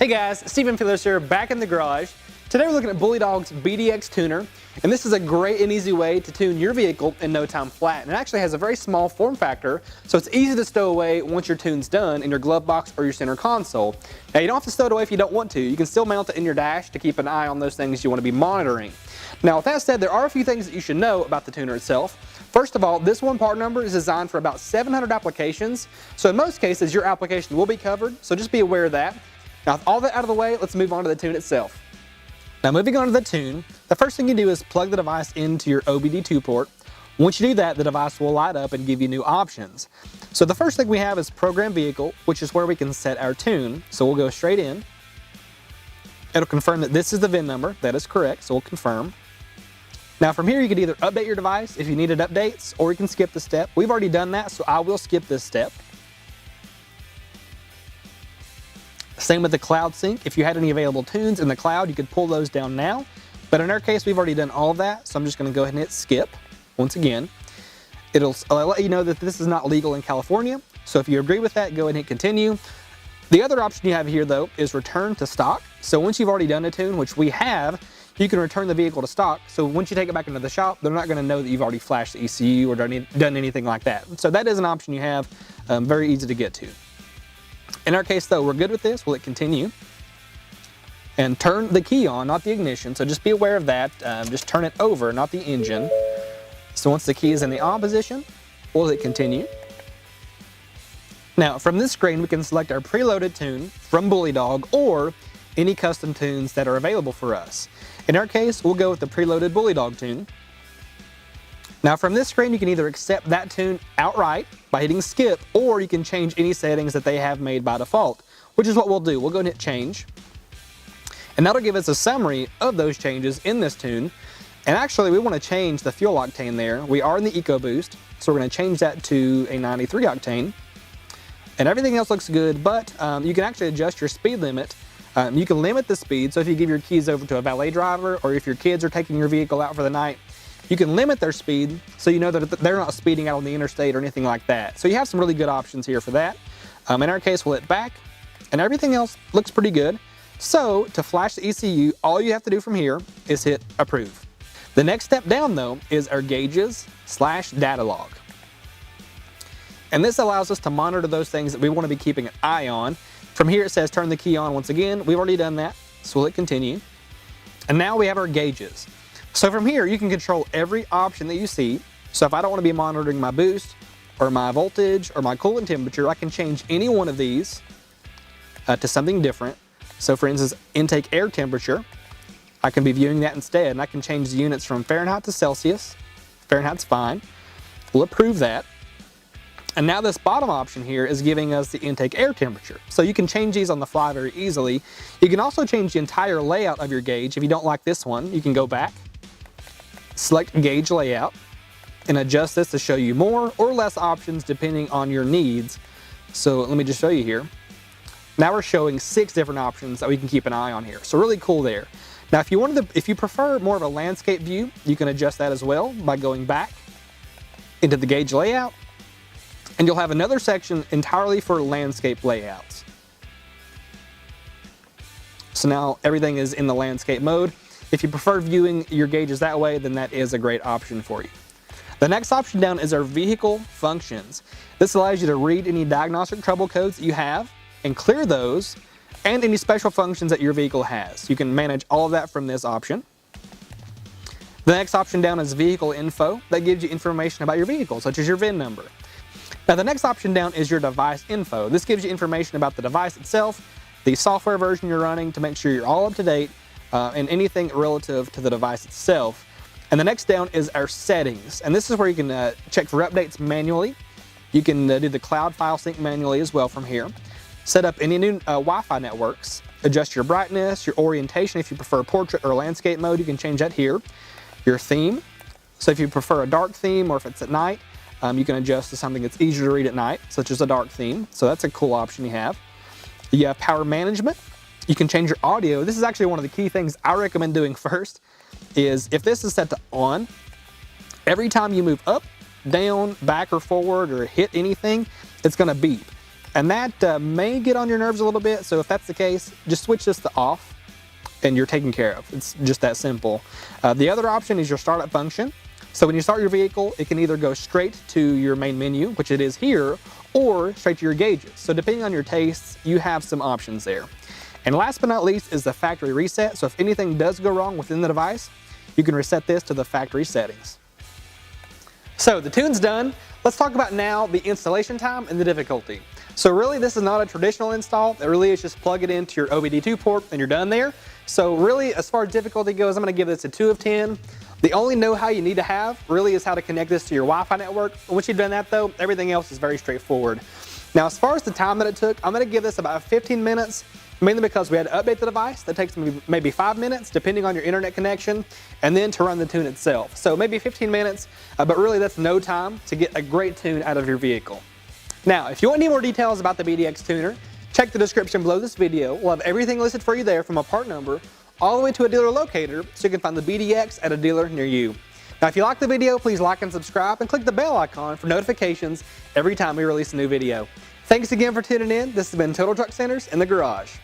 Hey guys, Stephen Philos here, back in the garage. Today we're looking at Bully Dog's BDX tuner, and this is a great and easy way to tune your vehicle in no time flat. And it actually has a very small form factor, so it's easy to stow away once your tune's done in your glove box or your center console. Now you don't have to stow it away if you don't want to. You can still mount it in your dash to keep an eye on those things you want to be monitoring. Now with that said, there are a few things that you should know about the tuner itself. First of all, this one part number is designed for about 700 applications, so in most cases your application will be covered, so just be aware of that. Now with all that out of the way, let's move on to the tune itself. Now moving on to the tune, the first thing you do is plug the device into your OBD2 port. Once you do that, the device will light up and give you new options. So the first thing we have is Program Vehicle, which is where we can set our tune. So we'll go straight in. It'll confirm that this is the VIN number. That is correct, so we'll confirm. Now from here you can either update your device if you needed updates, or you can skip the step. We've already done that, so I will skip this step. Same with the cloud sync. If you had any available tunes in the cloud, you could pull those down now. But in our case, we've already done all of that, so I'm just going to go ahead and hit skip once again. It'll let you know that this is not legal in California, so if you agree with that, go ahead and hit continue. The other option you have here, though, is return to stock. So once you've already done a tune, which we have, you can return the vehicle to stock. So once you take it back into the shop, they're not going to know that you've already flashed the ECU or done anything like that. So that is an option you have, very easy to get to. In our case though, we're good with this. We'll hit continue and turn the key on, not the ignition. So just be aware of that. Just turn it over, not the engine. So once the key is in the on position, we'll hit continue. Now from this screen, we can select our preloaded tune from Bully Dog or any custom tunes that are available for us. In our case, we'll go with the preloaded Bully Dog tune. Now from this screen, you can either accept that tune outright by hitting skip, or you can change any settings that they have made by default, which is what we'll do. We'll go and hit change. And that'll give us a summary of those changes in this tune. And actually we want to change the fuel octane there. We are in the EcoBoost, so we're going to change that to a 93 octane. And everything else looks good, but you can actually adjust your speed limit. You can limit the speed, so if you give your keys over to a valet driver, or if your kids are taking your vehicle out for the night, you can limit their speed so you know that they're not speeding out on the interstate or anything like that. So you have some really good options here for that. In our case, we'll hit back, and everything else looks pretty good. So to flash the ECU, all you have to do from here is hit approve. The next step down though is our gauges/data log. And this allows us to monitor those things that we want to be keeping an eye on. From here it says turn the key on once again. We've already done that, so we'll hit continue. And now we have our gauges. So from here, you can control every option that you see. So if I don't want to be monitoring my boost or my voltage or my coolant temperature, I can change any one of these to something different. So for instance, intake air temperature, I can be viewing that instead, and I can change the units from Fahrenheit to Celsius. Fahrenheit's fine. We'll approve that. And now this bottom option here is giving us the intake air temperature. So you can change these on the fly very easily. You can also change the entire layout of your gauge. If you don't like this one, you can go back, select gauge layout, and adjust this to show you more or less options depending on your needs. So let me just show you here. Now we're showing 6 different options that we can keep an eye on here. So really cool there. Now if you prefer more of a landscape view, you can adjust that as well by going back into the gauge layout, and you'll have another section entirely for landscape layouts. So now everything is in the landscape mode. If you prefer viewing your gauges that way, then that is a great option for you. The next option down is our vehicle functions. This allows you to read any diagnostic trouble codes that you have and clear those, and any special functions that your vehicle has. You can manage all of that from this option. The next option down is vehicle info. That gives you information about your vehicle, such as your VIN number. Now the next option down is your device info. This gives you information about the device itself, the software version you're running to make sure you're all up to date, and anything relative to the device itself. And the next down is our settings. And this is where you can check for updates manually. You can do the cloud file sync manually as well from here. Set up any new Wi-Fi networks. Adjust your brightness, your orientation. If you prefer portrait or landscape mode, you can change that here. Your theme. So if you prefer a dark theme, or if it's at night, you can adjust to something that's easier to read at night, such as a dark theme. So that's a cool option you have. You have power management. You can change your audio. This is actually one of the key things I recommend doing first, is if this is set to on, every time you move up, down, back or forward, or hit anything, it's going to beep. And that may get on your nerves a little bit, so if that's the case, just switch this to off and you're taken care of. It's just that simple. The other option is your startup function. So when you start your vehicle, it can either go straight to your main menu, which it is here, or straight to your gauges. So depending on your tastes, you have some options there. And last but not least is the factory reset. So if anything does go wrong within the device, you can reset this to the factory settings. So the tune's done. Let's talk about now the installation time and the difficulty. So really this is not a traditional install. It really is just plug it into your OBD2 port and you're done there. So really, as far as difficulty goes, I'm going to give this a 2 of 10. The only know-how you need to have really is how to connect this to your Wi-Fi network. Once you've done that though, everything else is very straightforward. Now as far as the time that it took, I'm going to give this about 15 minutes, mainly because we had to update the device. That takes maybe 5 minutes depending on your internet connection, and then to run the tune itself. So maybe 15 minutes, but really that's no time to get a great tune out of your vehicle. Now, if you want any more details about the BDX tuner, check the description below this video. We'll have everything listed for you there, from a part number all the way to a dealer locator, so you can find the BDX at a dealer near you. Now, if you like the video, please like and subscribe and click the bell icon for notifications every time we release a new video. Thanks again for tuning in. This has been Total Truck Centers in the Garage.